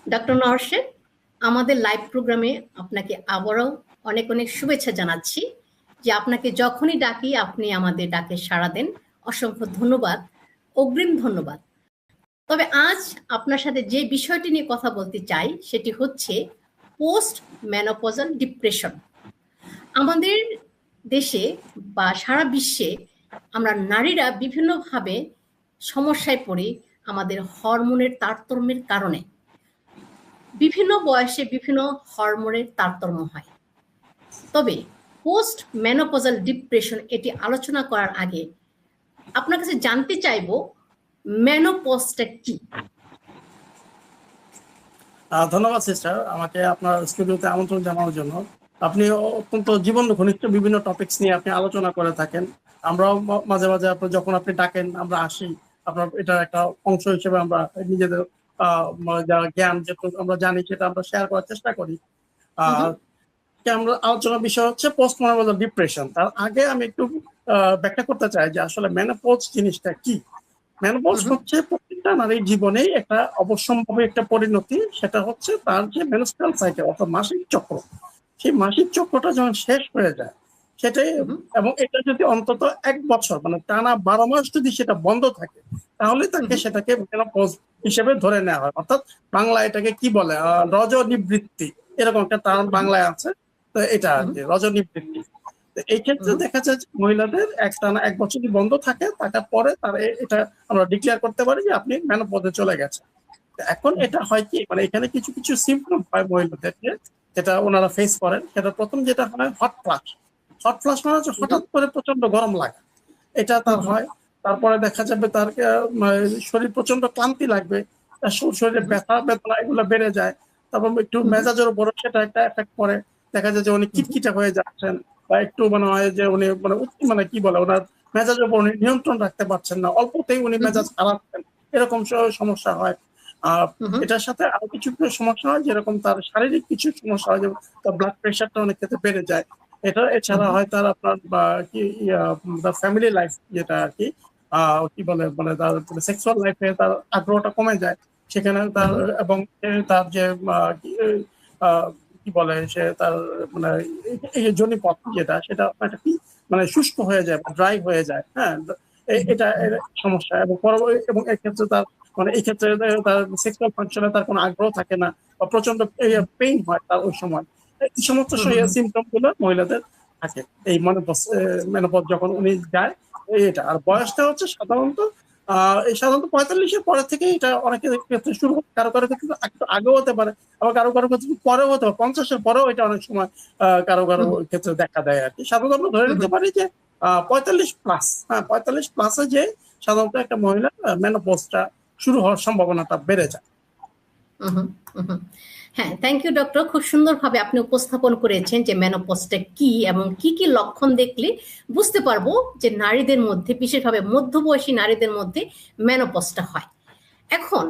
Doctor নরশেদ, আমাদের live প্রোগ্রামে আপনাকে আবারও অনেক অনেক শুভেচ্ছা জানাচ্ছি যে আপনাকে যখনই ডাকি আপনি আমাদের ডাকে সাড়া দেন। অসংখ্য ধন্যবাদ, অগ্রিম ধন্যবাদ। তবে আজ আপনার সাথে যে বিষয়টি নিয়ে কথা বলতে চাই সেটি হচ্ছে পোস্ট মেনোপজাল ডিপ্রেশন। আমাদের দেশে বা সারা বিশ্বে আমরা নারীরা বিভিন্নভাবে সমস্যায় পড়ি আমাদের হরমোনের তারতম্যের কারণে। বিভিন্ন বয়সে বিভিন্ন হরমোনের তারতম্য হয়। তবে পোস্ট মেনোপজাল ডিপ্রেশন এটি আলোচনা করার আগে আপনার কাছে জানতে চাইব মেনোপজটা কি? ধন্যবাদ সিস্টার, আমাকে আপনার স্টুডিওতে আমন্ত্রণ জানানোর জন্য। আপনি অত্যন্ত জীবন ঘনিষ্ঠ বিভিন্ন টপিকস নিয়ে আপনি আলোচনা করে থাকেন। আমরাও মাঝে মাঝে যখন আপনি ডাকেন আমরা আসি, আপনার এটা একটা অংশ হিসেবে আমরা নিজেদের যারা জ্ঞান যেটুকু আমরা জানি সেটা আমরা শেয়ার করার চেষ্টা করি। আমরা আলোচনার বিষয় হচ্ছে পোস্ট মেনোপজাল ডিপ্রেশন। তার আগে আমি একটু ব্যাখ্যা করতে চাই যে আসলে মেনোপজ জিনিসটা কি। মেনোপজ হচ্ছে প্রত্যেকটা নারীর জীবনে একটা অবশ্যম্ভাবী একটা পরিণতি। সেটা হচ্ছে তার যে মেনস্ট্রুয়াল সাইকেল অর্থাৎ মাসিক চক্র, সেই মাসিক চক্রটা যখন শেষ হয়ে যায় সেটাই, এবং এটা যদি অন্তত 1 বছর মানে টানা 12 মাস যদি সেটা বন্ধ থাকে তাহলে তাকে সেটাকে মেনোপজ হিসেবে ধরে নেওয়া হয়। অর্থাৎ বাংলা এটাকে কি বলে, রজনিবৃত্তি, এরকম একটা টার্ম বাংলায় আছে। তো এটা আর কি রজনিবৃত্তি। এই ক্ষেত্রে দেখা যায় যে মহিলাদের একটানা 1 বছর যদি বন্ধ থাকে, থাকার পরে তার এটা আমরা ডিক্লেয়ার করতে পারি যে আপনি মেনোপজে চলে গেছেন। এখন এটা হয় কি, মানে এখানে কিছু কিছু সিম্পটম হয় মহিলাদেরকে যেটা ওনারা ফেস করেন। সেটা প্রথম যেটা হয় হট ফ্লাশ। হট ফ্লাশ মানে হচ্ছে হঠাৎ করে প্রচন্ড গরম লাগা, এটা তার হয়। তারপরে দেখা যাবে তার শরীর প্রচন্ড ক্লান্তি লাগবে, শরীরে ব্যথা বেদনা এগুলো বেড়ে যায়। তারপর একটু মেজাজের উপর সেটা একটা এফেক্ট করে। দেখা যায় যে উনি খিটখিটে হয়ে যাচ্ছেন, বা একটু মনে হয় যে উনি মানে কি বলে ওনার মেজাজের উপর উনি নিয়ন্ত্রণ রাখতে পারছেন না, অল্পতেই উনি মেজাজ হারাচ্ছেন, এরকম সমস্যা হয়। এটার সাথে আরো কিছু সমস্যা হয়, যেরকম তার শারীরিক কিছু সমস্যা হয়, যেমন তার ব্লাড প্রেশারটা অনেক ক্ষেত্রে বেড়ে যায়। এটা এছাড়া হয় তার আপনার ফ্যামিলি লাইফ যেটা আর কি কি বলে মানে তার সেক্সুয়াল লাইফে তার আগ্রহটা কমে যায় সেখানে তার, এবং তার যে কি বলে সে তার মানে এই যে যোনিপথ যেটা সেটা একটা কি মানে শুষ্ক হয়ে যায়, ড্রাই হয়ে যায়। হ্যাঁ, এটা সমস্যা। এবং এক্ষেত্রে তার মানে এই ক্ষেত্রে তার সেক্সুয়াল ফাংশনে তার কোনো আগ্রহ থাকে না, বা প্রচন্ড পেইন হয় তার ওই সময়। এই সমস্ত সিমটম গুলো মহিলাদের থাকে এই মেনোপজ যখন উনি যায়। এটা আর বয়সটা হচ্ছে সাধারণত এই সাধারণত 45-এর পরে থেকে এটা অনেকের ক্ষেত্রে শুরু হয়, কারো কারো ক্ষেত্রে একটু আগেও হতে পারে, আবার কারো কারো ক্ষেত্রে পরেও হতে পারে, 50-এর পরেও এটা অনেক সময় কারো কারো ক্ষেত্রে দেখা দেয় আর কি। সাধারণত আমরা ধরে নিতে পারি যে 45+, হ্যাঁ 45+-এ যে সাধারণত একটা মহিলা মেনোপজটা শুরু হওয়ার সম্ভাবনাটা বেড়ে যায়। হ্যাঁ, থ্যাংক ইউ ডক্টর। খুব সুন্দরভাবে আপনি উপস্থাপন করেছেন যে মেনোপজটা কি এবং কি কি লক্ষণ দেখলে বুঝতে পারবো যে নারীদের মধ্যে, বিশেষভাবে মধ্যবয়সী নারীদের মধ্যে মেনোপজটা হয়। এখন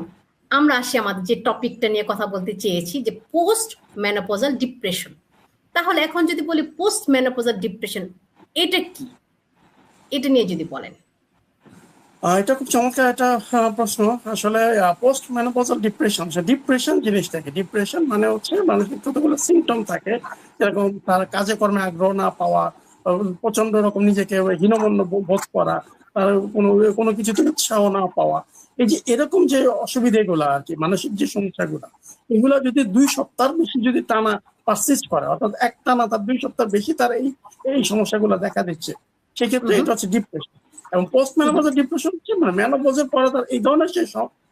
আমরা আসি আমাদের যে টপিকটা নিয়ে কথা বলতে চেয়েছি, যে পোস্ট মেনোপজাল ডিপ্রেশন। তাহলে এখন যদি বলি পোস্ট মেনোপজাল ডিপ্রেশন এটা কি, এটা নিয়ে যদি বলেন। এটা খুব চমৎকার একটা প্রশ্ন। আসলে পোস্ট মেনোপজাল ডিপ্রেশন, ডিপ্রেশন জিনিসটা কি? ডিপ্রেশন মানে হচ্ছে মানুষের কতগুলো সিমটম থাকে, যেরকম তার কাজে কর্মে আগ্রহ না পাওয়া, প্রচন্ড রকম নিজেকে হীনমন্য বোধ করা, তার কোনো কিছুতে উৎসাহ না পাওয়া। এই যে এরকম যে অসুবিধাগুলো আর কি, মানসিক যে সমস্যাগুলো, এগুলো যদি 2 সপ্তাহ বেশি যদি টানা পারসিস্ট করে, অর্থাৎ এক টানা তার 2 সপ্তাহ বেশি তার এই সমস্যাগুলো দেখা দিচ্ছে, সেক্ষেত্রে এটা হচ্ছে ডিপ্রেশন। এবং পোস্ট মেনোপজাল ডিপ্রেশন হচ্ছে মানে মেনোপজের পরে তার এই ধরনের যে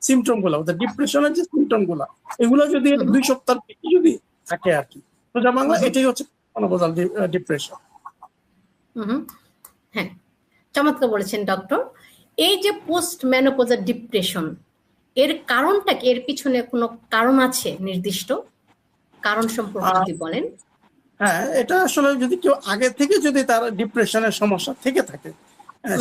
সিমটম গুলো, ডিপ্রেশনের যে সিমটম গুলা, এগুলো যদি 2 সপ্তাহ বেশি যদি থাকে আর কি, সোজা বাংলা এটাই হচ্ছে মেনোপজাল ডিপ্রেশন। হ্যাঁ, চমৎকার বলেছেন ডক্টর। এই যে পোস্ট মেনোপজাল ডিপ্রেশন, এর কারণটা কি? এর পিছনে কোনো কারণ আছে নির্দিষ্ট কারণ সম্পর্কে যদি বলেন। হ্যাঁ, এটা আসলে যদি কেউ আগে থেকে যদি তার ডিপ্রেশনের সমস্যা থেকে থাকে,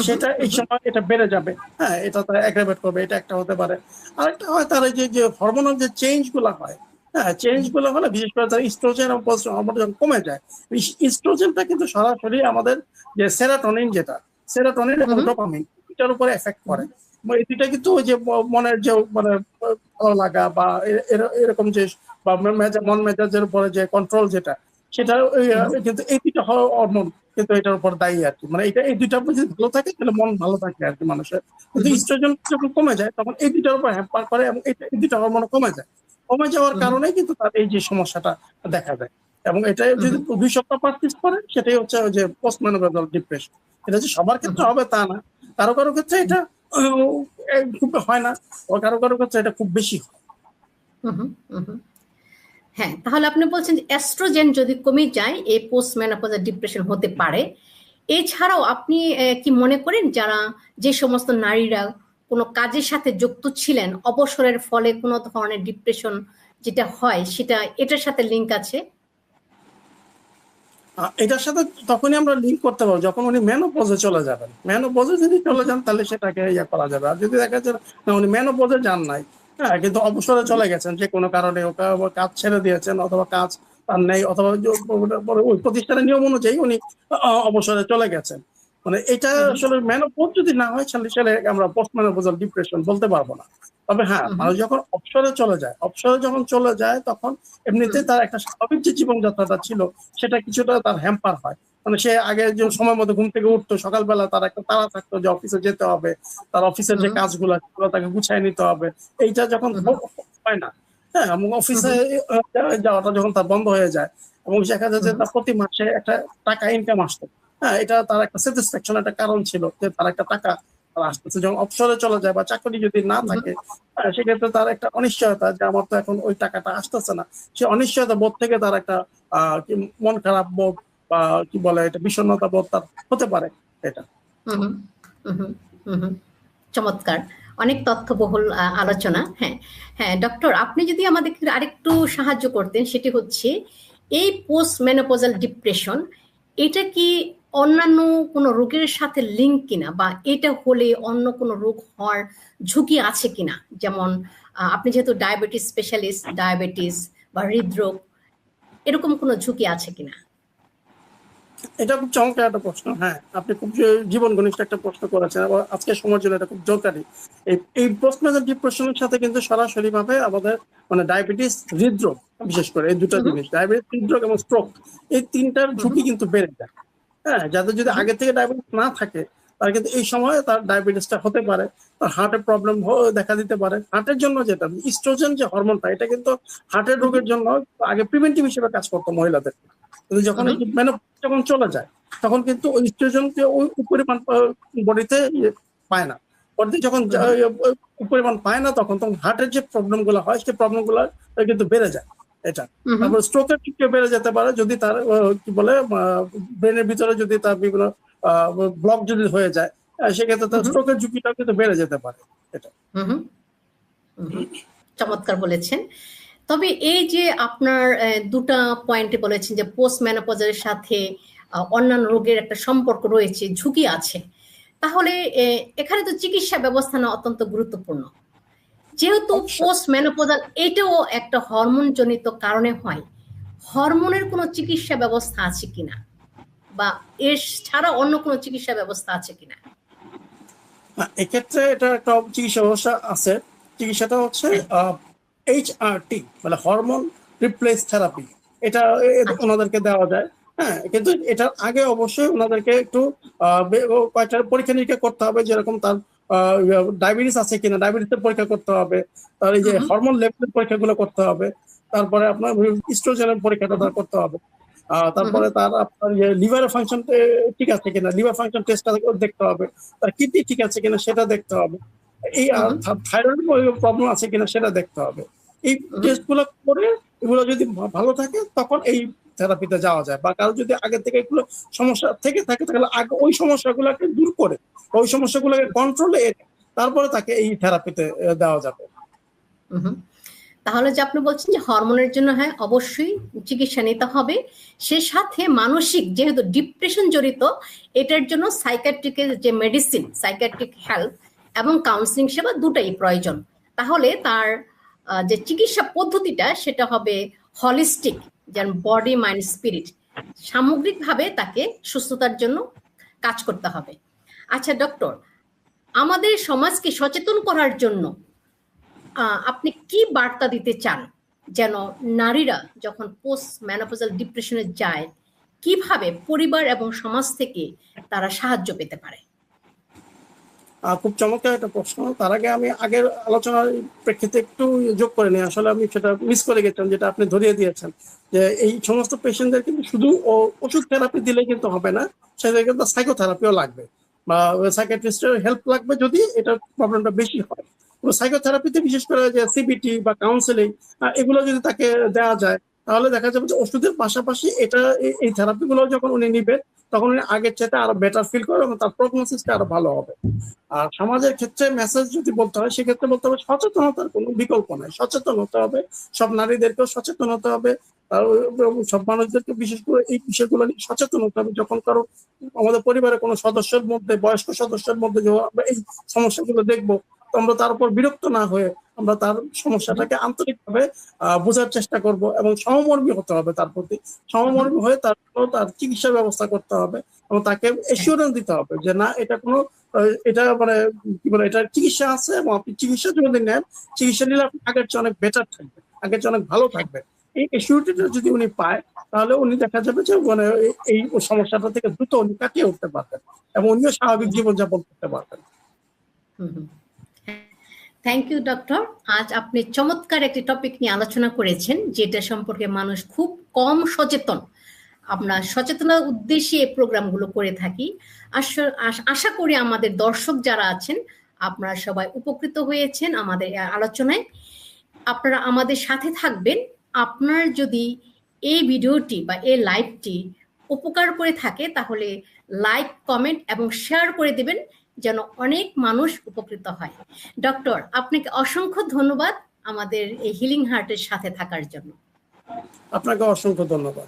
সেটা এই সময় এটা বেড়ে যাবে। হ্যাঁ, এটা তার অ্যাগ্রাভেট করবে, এটা একটা হতে পারে। আরেকটা হয় তার যে হরমোনাল যে চেঞ্জ গুলো হয়, হ্যাঁ চেঞ্জ গুলো হলে বিশেষ করে তার ইস্ট্রোজেন এবং প্রোস্টেরন হরমোন যখন কমে যায়, ইস্ট্রোজেনটা কিন্তু সরাসরি আমাদের যে সেরাটোনিন এবং ডোপামিন এটার উপরে এফেক্ট করে। এই দুইটা কিন্তু ওই যে মনের যে মানে ভালো লাগা বা এরকম যে বা মন মেজাজের উপরে যে কন্ট্রোল যেটা, সেটা কিন্তু এই দুইটা হরমোন কিন্তু এটার উপর দায়ী আর কি। মানে এটা এই দুইটা যদি ভালো থাকে তাহলে মন ভালো থাকে আর কি মানুষের। কিন্তু ইস্ট্রোজেন যখন কমে যায় তখন এই দুইটার উপর হ্যাম্পার করে এবং এই দুইটা হরমোন কমে যায়। কমে যাওয়ার কারণে কিন্তু তার এই যে সমস্যাটা দেখা দেয়। এবং এটা যদি 2 সপ্তাহ পারচেস করে সেটাই হচ্ছে ওই যে পোস্ট মেনোপজাল ডিপ্রেশন। এটা যে সবার ক্ষেত্রে হবে তা না, কারো কারো ক্ষেত্রে এটা খুব হয় না, কারো কারো ক্ষেত্রে এটা খুব বেশি হয়। হ্যাঁ, তাহলে আপনি বলছেন যে এস্ট্রোজেন যদি কমে যায় এই পোস্ট মেনোপজাল ডিপ্রেশন হতে পারে। এছাড়াও আপনি কি মনে করেন যারা যে সমস্ত নারীরা কোনো কাজের সাথে যুক্ত ছিলেন অবসরের ফলে কোনো ধরনের ডিপ্রেশন যেটা হয় সেটা এটার সাথে লিঙ্ক আছে? এটার সাথে তখনই আমরা লিঙ্ক করতে পারবো যখন উনি মেনোপজে চলে যাবেন। মেনোপজে যদি চলে যান তাহলে সেটাকে ইয়ে করা যাবে। আর যদি দেখা যায় না উনি মেনোপজে যান নাই, হ্যাঁ, কিন্তু অবসরে চলে গেছেন যে কোনো কারণে, কাজ ছেড়ে দিয়েছেন অথবা কাজ তার নেই, অথবা ওই প্রতিষ্ঠানের নিয়ম অনুযায়ী উনি অবসরে চলে গেছেন, মানে এটা আসলে মেনোপজ যদি না হয় তাহলে আমরা পোস্ট মেনোপজাল ডিপ্রেশন বলতে পারবো না। তবে হ্যাঁ, মানুষ যখন অবসরে চলে যায়, অবসরে যখন চলে যায় তখন এমনিতে তার একটা স্বাভাবিক যে জীবনযাত্রাটা ছিল সেটা কিছুটা তার হ্যাম্পার হয়। মানে সে আগে যে সময় মতো ঘুম থেকে উঠতো, সকালবেলা তার একটা তাড়া থাকতো যে অফিসে যেতে হবে, তার অফিসের যে কাজগুলো তাকে গুছাই নিতে হবে, এইটা যখন হয় না, হ্যাঁ, এবং অফিসে যাওয়াটা যখন তার বন্ধ হয়ে যায় এবং দেখা যায় যে তার প্রতি মাসে একটা টাকা ইনকাম আসতো, হ্যাঁ, এটা তার একটা স্যাটিসফ্যাকশন, একটা কারণ ছিল যে তার একটা টাকা আসতেছে। যখন অবসরে চলে যায় বা চাকরি যদি না থাকে, সেক্ষেত্রে তার একটা অনিশ্চয়তা যে আমার তো এখন ওই টাকাটা আসতেছে না, সে অনিশ্চয়তা বোধ থেকে তার একটা মন খারাপ বোধ বা কি বলে এটা বিষণ্ণতা বোধ তার হতে পারে এটা। চমৎকার, অনেক তথ্যবহুল আলোচনা। হ্যাঁ হ্যাঁ ডক্টর, আপনি যদি আমাদেরকে আরেকটু সাহায্য করতেন, সেটি হচ্ছে এই পোস্ট মেনোপজাল ডিপ্রেশন এটা কি অন্যান্য কোনো রোগের সাথে লিঙ্ক কিনা, বা এটা হলে অন্য কোনো রোগ হওয়ার ঝুঁকি আছে কিনা? যেমন আপনি যেহেতু ডায়াবেটিস স্পেশালিস্ট, ডায়াবেটিস বা হৃদরোগ এরকম কোনো ঝুঁকি আছে কিনা? এটা খুব চমৎকার একটা প্রশ্ন। হ্যাঁ, আপনি খুব জীবন ঘনিষ্ঠ একটা প্রশ্ন করেছেন এবং আজকের সময়ের জন্য এটা খুব দরকারি। এই পোস্ট মেনোপজাল ডিপ্রেশনের সাথে কিন্তু সরাসরি ভাবে আমাদের মানে ডায়াবেটিস, হৃদরোগ, বিশেষ করে এই দুটো জিনিস, ডায়াবেটিস, হৃদরোগ এবং স্ট্রোক, এই তিনটার ঝুঁকি কিন্তু বেড়ে যায়। হ্যাঁ, যাদের যদি আগে থেকে ডায়াবেটিস না থাকে তার কিন্তু এই সময়ে তার ডায়াবেটিসটা হতে পারে, তার হার্টের প্রবলেম দেখা দিতে পারে। হার্টের জন্য যেটা ইস্ট্রোজেন যে হরমোনটা, এটা কিন্তু হার্টের রোগের জন্য আগে প্রিভেন্টিভ হিসেবে কাজ করতো মহিলাদের, কিন্তু যখন এই মেনোপজ যখন চলে যায় তখন কিন্তু ওই ইস্ট্রোজেনকে ওই পরিমাণ বডিতে পায় না। বডিতে যখন পরিমাণ পায় না তখন হার্টের যে প্রবলেম গুলো হয় সেই প্রবলেম গুলো কিন্তু বেড়ে যায় এটা। তারপর স্ট্রোকের দিকে বেড়ে যেতে পারে যদি তার কি বলে ব্রেনের ভিতরে যদি তার বিভিন্ন ব্লক যদি হয়ে যায়, সেক্ষেত্রে তার স্ট্রোকের ঝুঁকিটা কিন্তু বেড়ে যেতে পারে এটা। চমৎকার বলেছেন। তবে এই যে আপনার দুটা পয়েন্টে বলেছেন যে পোস্ট মেনোপজের সাথে অন্যান্য রোগের একটা সম্পর্ক রয়েছে, ঝুঁকি আছে, তাহলে এখানে তো চিকিৎসা ব্যবস্থা না অত্যন্ত গুরুত্বপূর্ণ। যেহেতু পোস্ট মেনোপজাল এটাও একটা হরমোন জনিত কারণে হয়, হরমোনের কোনো চিকিৎসা ব্যবস্থা আছে কিনা, বা এর ছাড়া অন্য কোনো চিকিৎসা ব্যবস্থা আছে কিনা? এক্ষেত্রে এটা একটা চিকিৎসা ব্যবস্থা আছে। চিকিৎসাটা হচ্ছে HRT, মানে হরমোন রিপ্লেস থেরাপি। এটা ওনাদেরকে দেওয়া যায়। হ্যাঁ, কিন্তু এটার আগে অবশ্যই ওনাদেরকে একটু কয়েকটা পরীক্ষা নিরীক্ষা করতে হবে, যেরকম তার ডায়াবেটিস আছে কিনা, ডায়াবেটিসের পরীক্ষা করতে হবে, তার এই যে হরমোন লেভেলের পরীক্ষাগুলো করতে হবে, তারপরে আপনার ইস্ট্রোজেনের পরীক্ষাটা তার করতে হবে, তারপরে তার আপনার লিভারের ফাংশন ঠিক আছে কিনা, লিভার ফাংশন টেস্টটা দেখতে হবে, তার কিডনি ঠিক আছে কিনা সেটা দেখতে হবে, এই থাইরয়েড প্রবলেম আছে কিনা সেটা দেখতে হবে। এই টেস্টগুলো করে এগুলো যদি ভালো থাকে তখন এই থেরাপিতে যাওয়া যায়। বা কারো যদি আগে থেকে এগুলো সমস্যা থেকে থাকে তাহলে আগে ওই সমস্যাগুলোকে দূর করে, ওই সমস্যাগুলোকে কন্ট্রোলে এনে তারপরে তাকে এই থেরাপিতে দেওয়া যাবে। তাহলে যে আপনি বলছেন যে হরমোনের জন্য হ্যাঁ অবশ্যই চিকিৎসা নিতে হবে, সে সাথে মানসিক যেহেতু ডিপ্রেশন জড়িত, এটার জন্য সাইকিয়াট্রিকের যে মেডিসিন, সাইকিয়াট্রিক হেল্প এবং কাউন্সিলিং সেবা দুটাই প্রয়োজন। তাহলে তার যে চিকিৎসা পদ্ধতিটা সেটা হবে হলিস্টিক, যেমন বডি, মাইন্ড, স্পিরিট, সামগ্রিকভাবে তাকে সুস্থতার জন্য কাজ করতে হবে। আচ্ছা ডক্টর, আমাদের সমাজকে সচেতন করার জন্য আপনি কি বার্তা দিতে চান, যেন নারীরা যখন পোস্ট ম্যানোপজাল ডিপ্রেশনে যায় কিভাবে পরিবার এবং সমাজ থেকে তারা সাহায্য পেতে পারে? খুব চমৎকার একটা প্রশ্ন। তার আগে আমি আগের আলোচনার প্রেক্ষিতে একটু যোগ করে নিই। আসলে আমি সেটা মিস করে গেছিলাম, যেটা আপনি ধরিয়ে দিয়েছেন, যে এই সমস্ত পেশেন্টদের কিন্তু শুধু ওষুধ থেরাপি দিলে কিন্তু হবে না, সেটা কিন্তু সাইকোথেরাপিও লাগবে বা সাইকিয়াট্রিস্টের হেল্প লাগবে যদি এটা প্রবলেমটা বেশি হয়। সাইকোথেরাপিতে বিশেষ করে যে সিবিটি বা কাউন্সেলিং, এগুলো যদি তাকে দেওয়া যায়, তাহলে দেখা যাবে যে ওষুধের পাশাপাশি এটা এই থেরাপিগুলো যখন উনি নিবেন, তখন উনি আগের চাইতে আরো বেটার ফিল করবে এবং তার প্রগনোসিসটা আরো ভালো হবে। আর সমাজের ক্ষেত্রে মেসেজ যদি বলতে হয়, সেক্ষেত্রে বলতে হবে সচেতনতার কোনো বিকল্প নাই, সচেতন হতে হবে, সব নারীদেরকেও সচেতন হতে হবে, আর সব মানুষদেরকে বিশেষ করে এই বিষয়গুলো নিয়ে সচেতন হতে হবে। যখন কারো আমাদের পরিবারের কোনো সদস্যের মধ্যে, বয়স্ক সদস্যের মধ্যে যখন আমরা এই সমস্যাগুলো দেখবো, তো আমরা তার উপর বিরক্ত না হয়ে আমরা তার সমস্যাটাকে আন্তরিকভাবে বোঝার চেষ্টা করব এবং সমমর্মী হতে হবে, তার প্রতি সমমর্মী হয়ে তার চিকিৎসা ব্যবস্থা করতে হবে এবং তাকে এসিউরেন্স দিতে হবে যে না, এটা কোনো এটা মানে কি বলে, এটার চিকিৎসা আছে এবং আপনি চিকিৎসা যদি নেন, চিকিৎসা নিলে আপনি আগের চেয়ে অনেক বেটার থাকবেন, আগের চেয়ে অনেক ভালো থাকবেন। এই এসিউরিটিটা যদি উনি পায়, তাহলে উনি দেখা যাবে যে মানে এই সমস্যাটা থেকে দ্রুত উনি কাটিয়ে উঠতে পারবেন এবং উনিও স্বাভাবিক জীবনযাপন করতে পারবেন। Thank you doctor. আজ আপনি চমৎকার একটি টপিক নিয়ে আলোচনা করেছেন, যেটা সম্পর্কে মানুষ খুব কম সচেতন। আমরা সচেতনার উদ্দেশ্যে এই প্রোগ্রামগুলো করে থাকি। আশা করি আমাদের দর্শক যারা আছেন আপনারা সবাই উপকৃত হয়েছেন আমাদের আলোচনায়। আপনারা আমাদের সাথে থাকবেন। আপনার যদি এই ভিডিওটি বা এই লাইভটি উপকার করে থাকে, তাহলে লাইক, কমেন্ট এবং শেয়ার করে দেবেন, যেন অনেক মানুষ উপকৃত হয়। ডক্টর, আপনাকে অসংখ্য ধন্যবাদ আমাদের এই হিলিং হার্টের সাথে থাকার জন্য। আপনাকে অসংখ্য ধন্যবাদ।